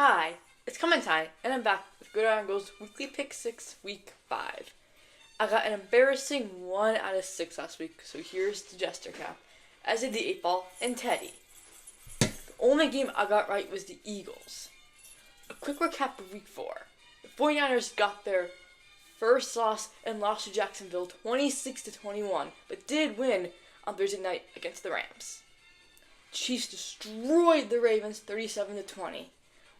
Hi, it's comment time, and I'm back with Gridiron Girl's Weekly Pick 6, Week 5. I got an embarrassing 1 out of 6 last week, so here's the Jester Cap, as did the 8 Ball and Teddy. The only game I got right was the Eagles. A quick recap of Week 4. The 49ers got their first loss and lost to Jacksonville 26-21, but did win on Thursday night against the Rams. Chiefs destroyed the Ravens 37-20.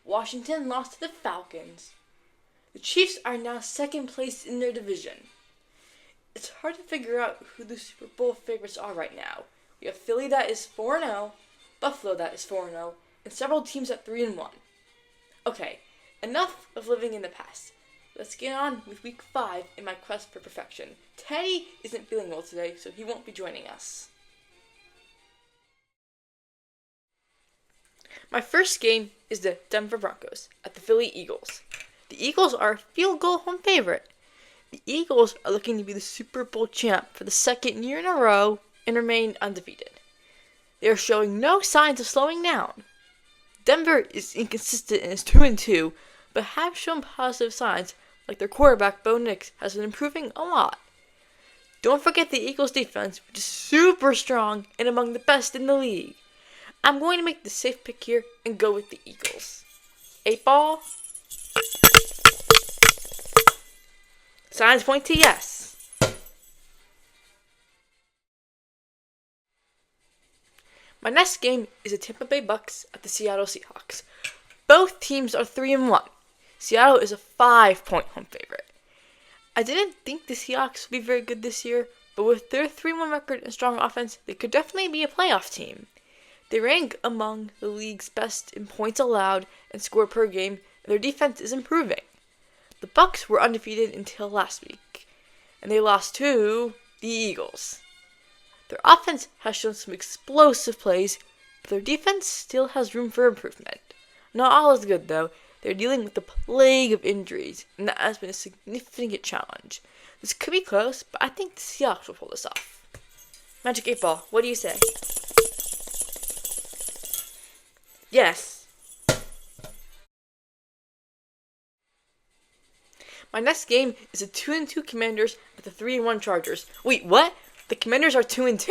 Washington lost to the Falcons. The Chiefs are now second place in their division. It's hard to figure out who the Super Bowl favorites are right now. We have Philly that is 4-0, Buffalo that is 4-0, and several teams at 3-1. Okay, enough of living in the past. Let's get on with Week 5 in my quest for perfection. Teddy isn't feeling well today, so he won't be joining us. My first game is the Denver Broncos at the Philly Eagles. The Eagles are a field goal home favorite. The Eagles are looking to be the Super Bowl champ for the second year in a row and remain undefeated. They are showing no signs of slowing down. Denver is inconsistent and is 2-2, but have shown positive signs, like their quarterback Bo Nix has been improving a lot. Don't forget the Eagles defense, which is super strong and among the best in the league. I'm going to make the safe pick here and go with the Eagles. 8 Ball. Signs point to yes. My next game is the Tampa Bay Bucks at the Seattle Seahawks. Both teams are 3-1. Seattle is a 5-point home favorite. I didn't think the Seahawks would be very good this year, but with their 3-1 record and strong offense, they could definitely be a playoff team. They rank among the league's best in points allowed and score per game, and their defense is improving. The Bucks were undefeated until last week, and they lost to the Eagles. Their offense has shown some explosive plays, but their defense still has room for improvement. Not all is good, though. They're dealing with the plague of injuries, and that has been a significant challenge. This could be close, but I think the Seahawks will pull this off. Magic 8 Ball, what do you say? Yes. My next game is the 2-2 Commanders at the 3-1 Chargers. Wait, what? The Commanders are 2-2?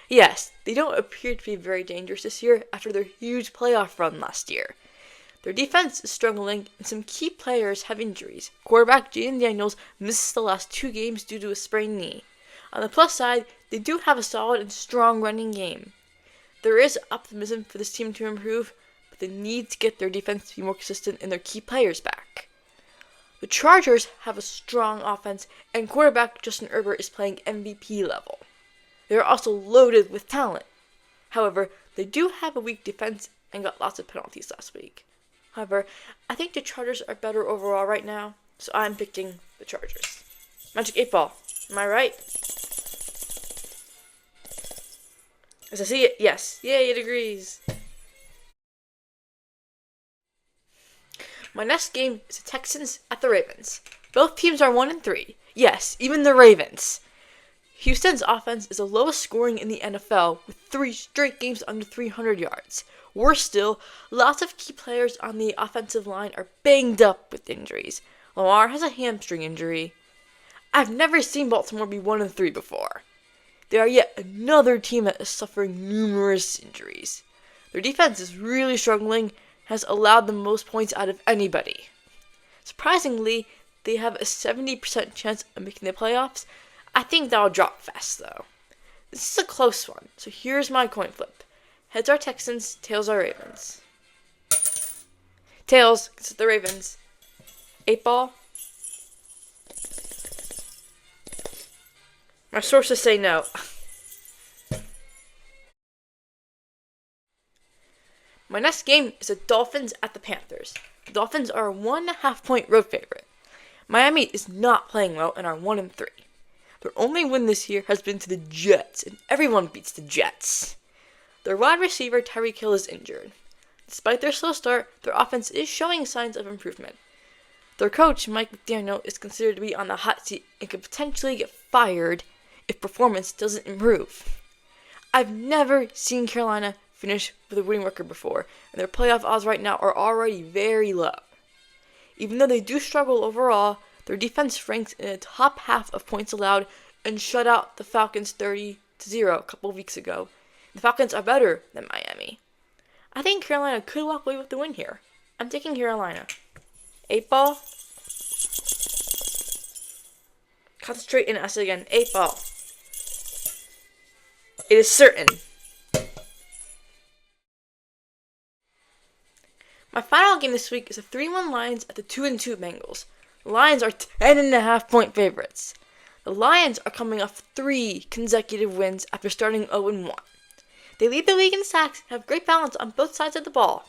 Yes, they don't appear to be very dangerous this year after their huge playoff run last year. Their defense is struggling, and some key players have injuries. Quarterback Jaden Daniels missed the last 2 games due to a sprained knee. On the plus side, they do have a solid and strong running game. There is optimism for this team to improve, but they need to get their defense to be more consistent and their key players back. The Chargers have a strong offense, and quarterback Justin Herbert is playing MVP level. They are also loaded with talent. However, they do have a weak defense and got lots of penalties last week. However, I think the Chargers are better overall right now, so I'm picking the Chargers. Magic 8 Ball, am I right? As I see it, yes. Yay, it agrees. My next game is the Texans at the Ravens. Both teams are 1-3. Yes, even the Ravens. Houston's offense is the lowest scoring in the NFL with 3 straight games under 300 yards. Worse still, lots of key players on the offensive line are banged up with injuries. Lamar has a hamstring injury. I've never seen Baltimore be 1-3 before. They are yet another team that is suffering numerous injuries. Their defense is really struggling, has allowed the most points out of anybody. Surprisingly, they have a 70% chance of making the playoffs. I think that'll drop fast, though. This is a close one, so here's my coin flip. Heads are Texans, tails are Ravens. Tails, because it's the Ravens. 8 Ball. My sources say no. My next game is the Dolphins at the Panthers. The Dolphins are a 1.5-point road favorite. Miami is not playing well and are 1-3. Their only win this year has been to the Jets, and everyone beats the Jets. Their wide receiver Tyreek Hill is injured. Despite their slow start, their offense is showing signs of improvement. Their coach, Mike McDaniel, is considered to be on the hot seat and could potentially get fired if performance doesn't improve. I've never seen Carolina finished with a winning record before, and their playoff odds right now are already very low. Even though they do struggle overall, their defense ranks in the top half of points allowed and shut out the Falcons 30-0 a couple of weeks ago. The Falcons are better than Miami. I think Carolina could walk away with the win here. I'm taking Carolina. 8-ball. Concentrate and ask it again. 8-ball. It is certain. My final game this week is the 3-1 Lions at the 2-2 Bengals. The Lions are 10.5-point favorites. The Lions are coming off 3 consecutive wins after starting 0-1. They lead the league in sacks and have great balance on both sides of the ball.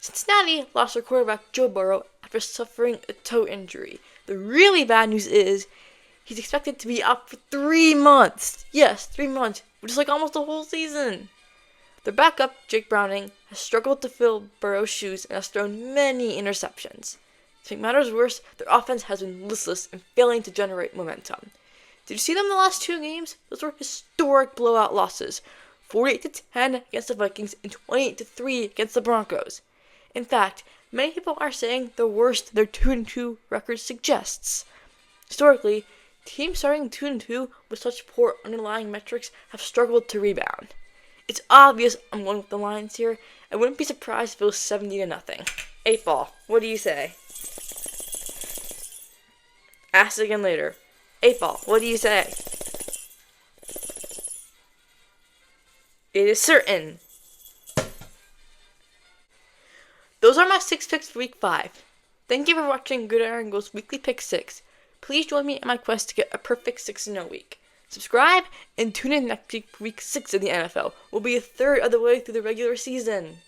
Cincinnati lost their quarterback Joe Burrow after suffering a toe injury. The really bad news is he's expected to be out for 3 months. Yes, 3 months, which is like almost a whole season. Their backup, Jake Browning, has struggled to fill Burrow's shoes and has thrown many interceptions. To make matters worse, their offense has been listless and failing to generate momentum. Did you see them in the last 2 games? Those were historic blowout losses. 48-10 against the Vikings and 28-3 against the Broncos. In fact, many people are saying the worst their 2-2 record suggests. Historically, teams starting 2-2 with such poor underlying metrics have struggled to rebound. It's obvious I'm going with the Lions here. I wouldn't be surprised if it was 70-0. 8-ball. What do you say? Ask it again later. 8-ball. What do you say? It is certain. Those are my 6 picks for week 5. Thank you for watching Gridiron Girl's weekly pick 6. Please join me in my quest to get a perfect 6-0 week. Subscribe and tune in next week for week 6 of the NFL. We'll be a third of the way through the regular season.